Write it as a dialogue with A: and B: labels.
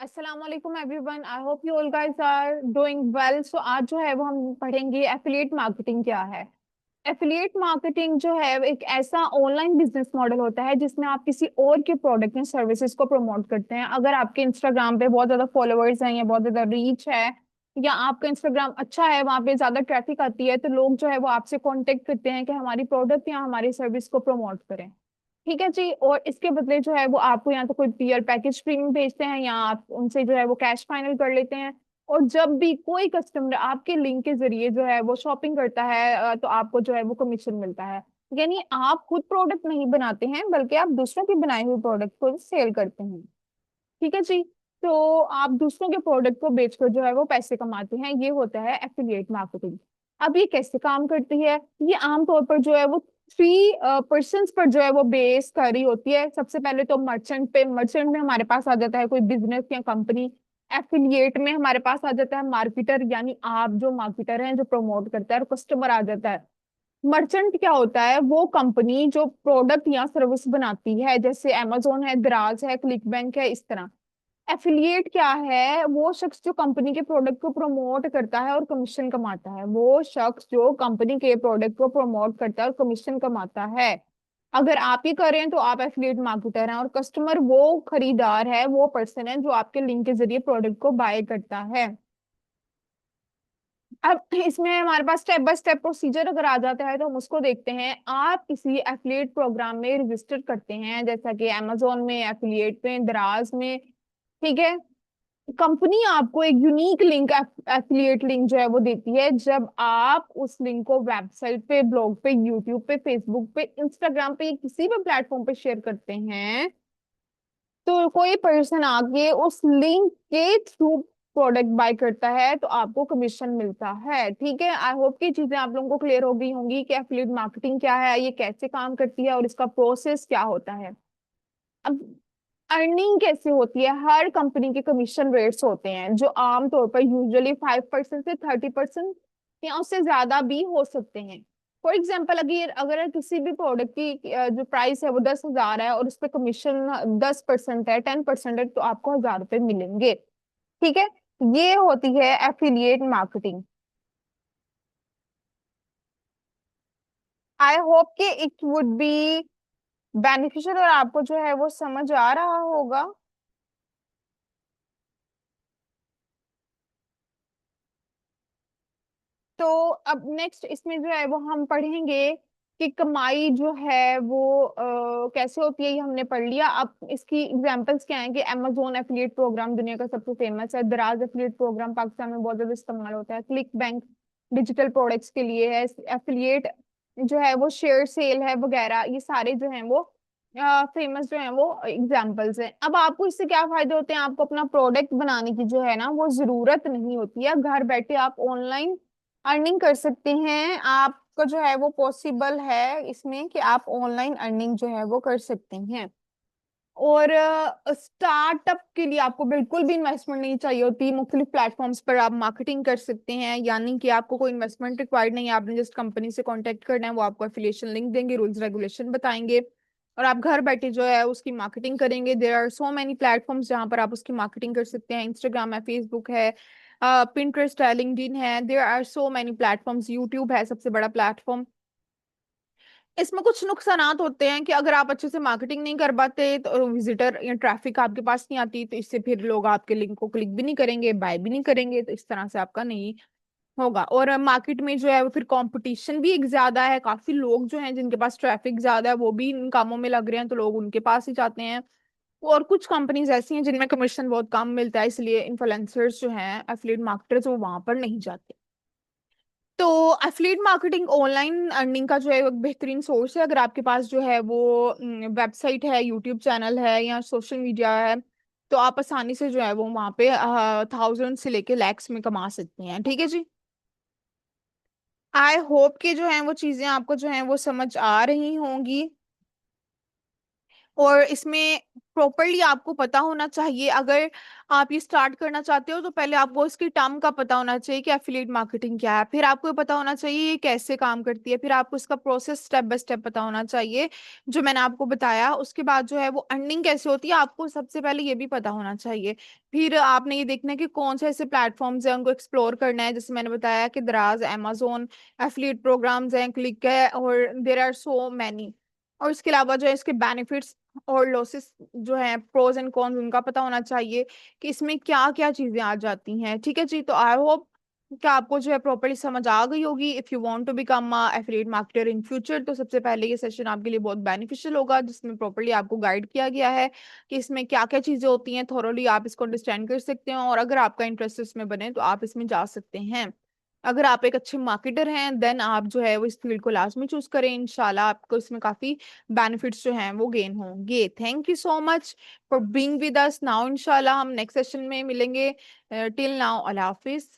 A: अस्सलाम वालेकुम everyone. I hope you all guys are doing well. So आज जो है वो हम पढ़ेंगे एफिलिएट मार्केटिंग क्या है। एफिलिएट मार्केटिंग जो है एक ऐसा ऑनलाइन बिजनेस मॉडल होता है जिसमें आप किसी और के प्रोडक्ट या सर्विसेज को प्रमोट करते हैं। अगर आपके इंस्टाग्राम पे बहुत ज्यादा फॉलोअर्स हैं या बहुत ज्यादा रीच है या आपका इंस्टाग्राम अच्छा है, वहां पे ज्यादा ट्रैफिक आती है, तो लोग जो है वो आपसे कांटेक्ट करते हैं कि हमारी प्रोडक्ट या हमारी सर्विस को प्रमोट करें। ठीक है जी। और इसके बदले जो है वो आपको या तो कोई पीयर पैकेज प्रीमियम भेजते हैं या आप उनसे जो है वो कैश फाइनल कर लेते हैं। और जब भी कोई कस्टमर आपके लिंक के जरिए जो है वो शॉपिंग करता है तो आपको जो है वो कमीशन मिलता है। यानी आप खुद प्रोडक्ट नहीं बनाते हैं बल्कि आप दूसरों के बनाए हुए प्रोडक्ट को सेल करते हैं। ठीक है जी। तो आप दूसरों के प्रोडक्ट को बेचकर जो है वो पैसे कमाते हैं, ये होता है एफिलिएट मार्केटिंग। अब ये कैसे काम करती है? ये आमतौर पर जो है वो थ्री पर्सन पर जो है वो बेस कर रही होती है। सबसे पहले तो मर्चेंट पे, मर्चेंट में हमारे पास आ जाता है कोई बिजनेस या कंपनी। एफिलिएट में हमारे पास आ जाता है मार्केटर, यानी आप जो मार्केटर हैं जो प्रमोट करता है, और कस्टमर आ जाता है। मर्चेंट क्या होता है? वो कंपनी जो प्रोडक्ट या सर्विस बनाती है, जैसे अमेजोन है, दराज है, क्लिक बैंक है, इस तरह। एफिलिएट क्या है? वो शख्स जो कंपनी के प्रोडक्ट को प्रमोट करता है और कमीशन कमाता है। वो शख्स जो कंपनी के प्रोडक्ट को प्रमोट करता है और कमीशन कमाता है। अगर आप ही करें तो आप एफिलिएट मार्केटर हैं, और कस्टमर वो खरीदार है, वो पर्सन है जो आपके लिंक के जरिए प्रोडक्ट को बाय करता है। अब इसमें हमारे पास स्टेप बाय स्टेप प्रोसीजर अगर आ जाता है तो हम उसको देखते हैं। आप किसी एफिलिएट प्रोग्राम में रजिस्टर करते हैं, जैसा कि अमेजोन में, एफिलिएट में, दराज में। ठीक है। कंपनी आपको एक यूनिक लिंक, एफिलिएट लिंक जो है वो देती है। जब आप उस लिंक को वेबसाइट पे, ब्लॉग पे, यूट्यूब पे, फेसबुक पे, इंस्टाग्राम पे, किसी भी प्लेटफॉर्म पे शेयर करते हैं, तो कोई पर्सन आके उस लिंक के थ्रू प्रोडक्ट बाय करता है तो आपको कमीशन मिलता है। ठीक है। आई होप कि चीजें आप लोगों को क्लियर हो गई होंगी कि एफिलिएट मार्केटिंग क्या है, ये कैसे काम करती है और इसका प्रोसेस क्या होता है। अब अर्निंग कैसे होती है? हर कंपनी के कमीशन रेट्स होते हैं जो आमतौर पर यूजुअली 5% से 30% या उससे ज्यादा भी हो सकते हैं। फॉर एग्जाम्पल, अगर अगर किसी भी प्रोडक्ट की जो प्राइस है वो 10,000 है और उस पर कमीशन 10% है, 10% है, तो आपको 1,000 रुपए मिलेंगे। ठीक है। ये होती है एफिलिएट मार्केटिंग। आई होप कि इट वुड बी बेनिफिशियल और आपको जो है वो समझ आ रहा होगा। तो अब नेक्स्ट इसमें जो है वो हम पढ़ेंगे कि कमाई जो है वो कैसे होती है, ये हमने पढ़ लिया। अब इसकी एग्जांपल्स क्या हैं कि अमेजोन एफिलिएट प्रोग्राम दुनिया का सबसे फेमस है, दराज एफिलिएट प्रोग्राम पाकिस्तान में बहुत ज्यादा इस्तेमाल होता है, क्लिक बैंक डिजिटल प्रोडक्ट्स के लिए है, एफिलिएट जो है वो शेयर सेल है वगैरह। ये सारे जो हैं वो फेमस जो है वो एग्जाम्पल्स हैं। अब आपको इससे क्या फायदे होते हैं? आपको अपना प्रोडक्ट बनाने की जो है ना वो जरूरत नहीं होती है। घर बैठे आप ऑनलाइन अर्निंग कर सकते हैं। आपका जो है वो पॉसिबल है इसमें कि आप ऑनलाइन अर्निंग जो है वो कर सकते हैं। और स्टार्टअप के लिए आपको बिल्कुल भी इन्वेस्टमेंट नहीं चाहिए होती। मुख्तलिफ प्लेटफॉर्म्स पर आप मार्केटिंग कर सकते हैं, यानी कि आपको कोई इन्वेस्टमेंट रिक्वायर्ड नहीं है। आपने जस्ट कंपनी से कांटेक्ट करना है, वो आपको एफिलिएशन लिंक देंगे, रूल्स रेगुलेशन बताएंगे, और आप घर बैठे जो है उसकी मार्केटिंग करेंगे। There are so many platforms जहां पर आप उसकी मार्केटिंग कर सकते हैं। इंस्टाग्राम है, फेसबुक है, पिंटरेस्ट है, लिंक्डइन है, there are so many platforms, YouTube है सबसे बड़ा प्लेटफॉर्म। इसमें कुछ नुकसानात होते हैं कि अगर आप अच्छे से मार्केटिंग नहीं कर पाते तो विजिटर या ट्रैफिक आपके पास नहीं आती, तो इससे फिर लोग आपके लिंक को क्लिक भी नहीं करेंगे, बाय भी नहीं करेंगे, तो इस तरह से आपका नहीं होगा। और मार्केट में जो है वो फिर कंपटीशन भी एक ज्यादा है। काफी लोग जो हैं जिनके पास ट्रैफिक ज्यादा है वो भी इन कामों में लग रहे हैं, तो लोग उनके पास ही जाते हैं। और कुछ कंपनीज ऐसी हैं जिनमें कमीशन बहुत कम मिलता है, इसलिए इन्फ्लुएंसर्स जो हैं, एफिलिएट मार्केटर्स, वो वहां पर नहीं जाते। तो एफिलिएट मार्केटिंग ऑनलाइन अर्निंग का जो है एक बेहतरीन सोर्स है। अगर आपके पास जो है वो वेबसाइट है, यूट्यूब चैनल है या सोशल मीडिया है, तो आप आसानी से जो है वो वहां पे 1000 से लेके लैक्स में कमा सकते हैं। ठीक है जी। आई होप कि जो है वो चीजें आपको जो है वो समझ आ रही होंगी। और इसमें प्रॉपरली आपको पता होना चाहिए, अगर आप ये स्टार्ट करना चाहते हो तो पहले आपको इसकी टर्म का पता होना चाहिए कि एफिलिएट मार्केटिंग क्या है, फिर आपको पता होना चाहिए ये कैसे काम करती है, फिर आपको इसका प्रोसेस स्टेप बाय स्टेप पता होना चाहिए जो मैंने आपको बताया। उसके बाद जो है वो अर्निंग कैसे होती है आपको सबसे पहले ये भी पता होना चाहिए। फिर आपने ये देखना है कि कौन से ऐसे प्लेटफॉर्म्स हैं उनको एक्सप्लोर करना है, जैसे मैंने बताया कि दराज, amazon, एफिलिएट प्रोग्राम्स हैं, क्लिक है, और देर आर सो मैनी। और इसके अलावा जो है इसके बेनिफिट्स और लॉसेस जो है, प्रोज एंड कॉन्स, उनका पता होना चाहिए कि इसमें क्या क्या चीजें आ जाती हैं। ठीक है जी, तो आई होप कि आपको जो है प्रॉपर्ली समझ आ गई होगी। If you want to become a affiliate marketer in future, तो सबसे पहले ये सेशन आपके लिए बहुत बेनिफिशियल होगा, जिसमें प्रॉपर्ली आपको गाइड किया गया है कि इसमें क्या क्या चीजें होती हैं, थोरोली आप इसको अंडरस्टैंड कर सकते हो, और अगर आपका इंटरेस्ट इसमें बने तो आप इसमें जा सकते हैं। अगर आप एक अच्छे मार्केटर हैं देन आप जो है वो इस फील्ड को लाजमी चूज करें, इंशाल्लाह आपको इसमें काफी बेनिफिट्स जो हैं वो गेन होंगे। Thank you so much for being with us now, इंशाल्लाह हम नेक्स्ट सेशन में मिलेंगे। टिल नाउ, अल्लाह हाफिज।